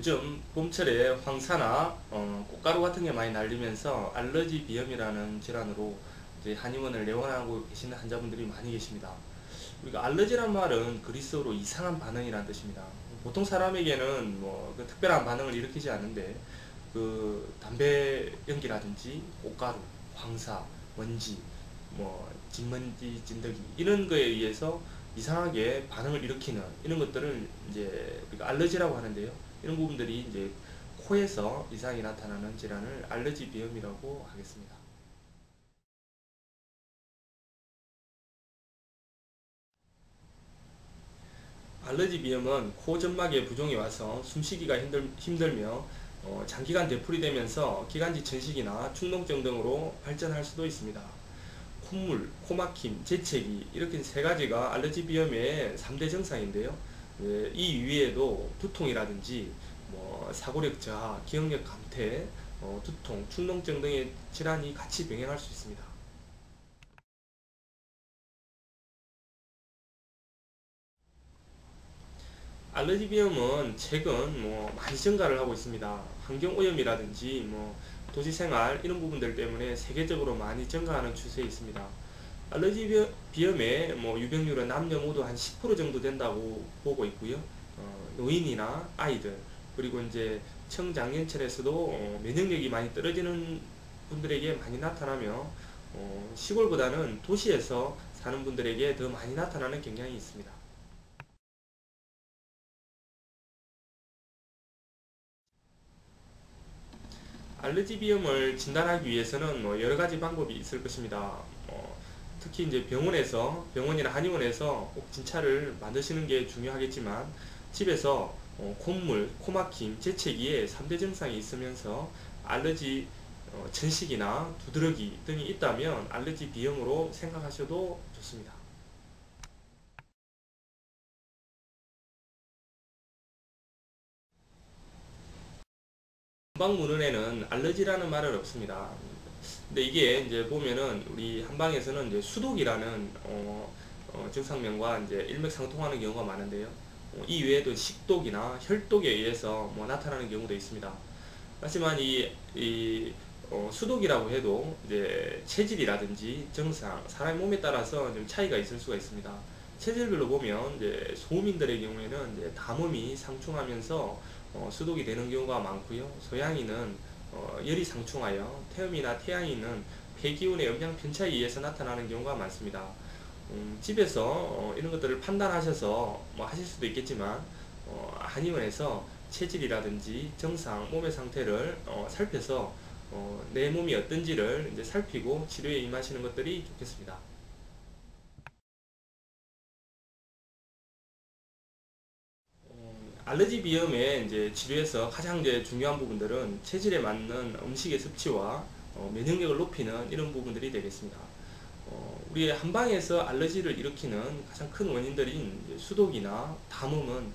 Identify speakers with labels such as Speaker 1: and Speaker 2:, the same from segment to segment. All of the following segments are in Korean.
Speaker 1: 요즘 봄철에 황사나 꽃가루 같은 게 많이 날리면서 알러지 비염이라는 질환으로 이제 한의원을 내원하고 계시는 환자분들이 많이 계십니다. 우리가 알러지란 말은 그리스어로 이상한 반응이라는 뜻입니다. 보통 사람에게는 그 특별한 반응을 일으키지 않는데 그 담배 연기라든지 꽃가루, 황사, 먼지, 진먼지, 진드기 이런 거에 의해서 이상하게 반응을 일으키는 이런 것들을 이제 우리가 알러지라고 하는데요. 이런 부분들이 이제 코에서 이상이 나타나는 질환을 알러지 비염이라고 하겠습니다. 알러지 비염은 코 점막에 부종이 와서 숨쉬기가 힘들며 장기간 되풀이 되면서 기관지 천식이나 축농증 등으로 발전할 수도 있습니다. 콧물, 코막힘, 재채기 이렇게 세 가지가 알러지 비염의 3대 증상인데요. 이 위에도 두통이라든지 사고력 저하, 기억력 감퇴, 두통, 축농증 등의 질환이 같이 병행할 수 있습니다. 알러지 비염은 최근 많이 증가를 하고 있습니다. 환경 오염이라든지 도시 생활 이런 부분들 때문에 세계적으로 많이 증가하는 추세에 있습니다. 알러지 비염의 유병률은 남녀 모두 한 10% 정도 된다고 보고 있고요. 노인이나 아이들 그리고 이제 청장년층에서도 면역력이 많이 떨어지는 분들에게 많이 나타나며 시골보다는 도시에서 사는 분들에게 더 많이 나타나는 경향이 있습니다. 알러지 비염을 진단하기 위해서는 여러 가지 방법이 있을 것입니다. 특히 이제 병원이나 한의원에서 꼭 진찰을 만드시는 게 중요하겠지만 집에서 콧물, 코막힘, 재채기에 3대 증상이 있으면서 알러지 천식이나 두드러기 등이 있다면 알러지 비염으로 생각하셔도 좋습니다. 한방문헌에는 알러지라는 말은 없습니다. 근데 이게 이제 보면은 우리 한방에서는 이제 수독이라는 증상명과 이제 일맥상통하는 경우가 많은데요. 이 외에도 식독이나 혈독에 의해서 나타나는 경우도 있습니다. 하지만 수독이라고 해도 이제 체질이라든지 증상, 사람의 몸에 따라서 좀 차이가 있을 수가 있습니다. 체질별로 보면 이제 소민들의 경우에는 이제 담음이 상충하면서 수독이 되는 경우가 많고요. 소양이는 열이 상충하여 태음이나 태양이는 폐기운의 영양 편차에 의해서 나타나는 경우가 많습니다. 집에서 이런 것들을 판단하셔서 하실 수도 있겠지만 한의원에서 체질이라든지 증상, 몸의 상태를 살펴서 내 몸이 어떤지를 이제 살피고 치료에 임하시는 것들이 좋겠습니다. 알러지 비염의 이제 치료에서 가장 이제 중요한 부분들은 체질에 맞는 음식의 섭취와 면역력을 높이는 이런 부분들이 되겠습니다. 우리 한방에서 알러지를 일으키는 가장 큰 원인들인 수독이나 담음은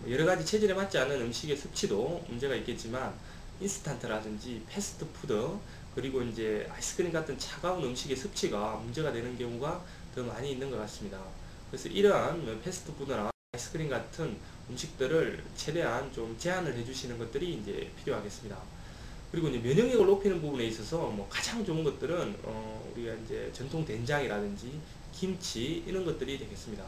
Speaker 1: 여러 가지 체질에 맞지 않는 음식의 섭취도 문제가 있겠지만 인스턴트라든지 패스트푸드 그리고 이제 아이스크림 같은 차가운 음식의 섭취가 문제가 되는 경우가 더 많이 있는 것 같습니다. 그래서 이러한 패스트푸드나 아이스크림 같은 음식들을 최대한 좀 제한을 해주시는 것들이 이제 필요하겠습니다. 그리고 이제 면역력을 높이는 부분에 있어서 가장 좋은 것들은 우리가 이제 전통 된장이라든지 김치 이런 것들이 되겠습니다.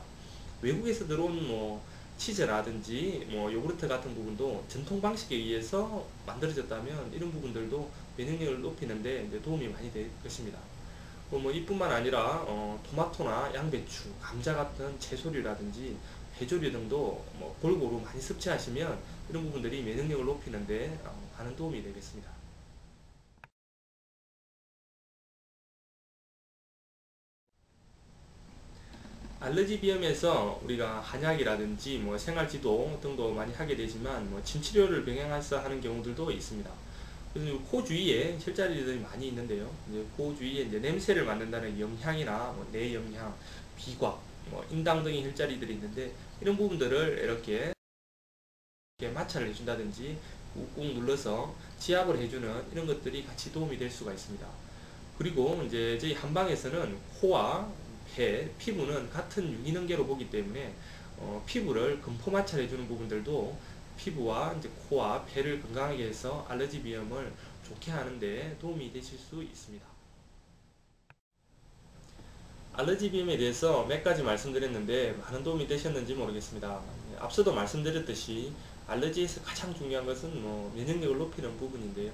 Speaker 1: 외국에서 들어온 치즈라든지 요구르트 같은 부분도 전통 방식에 의해서 만들어졌다면 이런 부분들도 면역력을 높이는데 이제 도움이 많이 될 것입니다. 이뿐만 아니라 토마토나 양배추, 감자 같은 채소류라든지 해조류 등도 골고루 많이 섭취하시면 이런 부분들이 면역력을 높이는데 많은 도움이 되겠습니다. 알러지 비염에서 우리가 한약이라든지 생활지도 등도 많이 하게 되지만 침치료를 병행해서 하는 경우들도 있습니다. 그래서 코 주위에 혈자리들이 많이 있는데요. 이제 코 주위에 이제 냄새를 맡는다는 염향이나 내염향, 비곽, 인당 등의 혈자리들이 있는데 이런 부분들을 이렇게 마찰을 해준다든지 꾹꾹 눌러서 지압을 해주는 이런 것들이 같이 도움이 될 수가 있습니다. 그리고 이제 저희 한방에서는 코와 폐, 피부는 같은 유기능계로 보기 때문에 피부를 금포 마찰해주는 부분들도 피부와 이제 코와 폐를 건강하게 해서 알러지 비염을 좋게 하는데 도움이 되실 수 있습니다. 알러지 비염에 대해서 몇 가지 말씀드렸는데 많은 도움이 되셨는지 모르겠습니다. 앞서도 말씀드렸듯이 알러지에서 가장 중요한 것은 면역력을 높이는 부분인데요.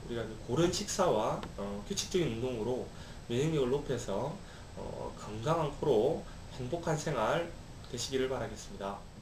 Speaker 1: 우리가 고른 식사와 규칙적인 운동으로 면역력을 높여서 건강한 코로 행복한 생활 되시기를 바라겠습니다.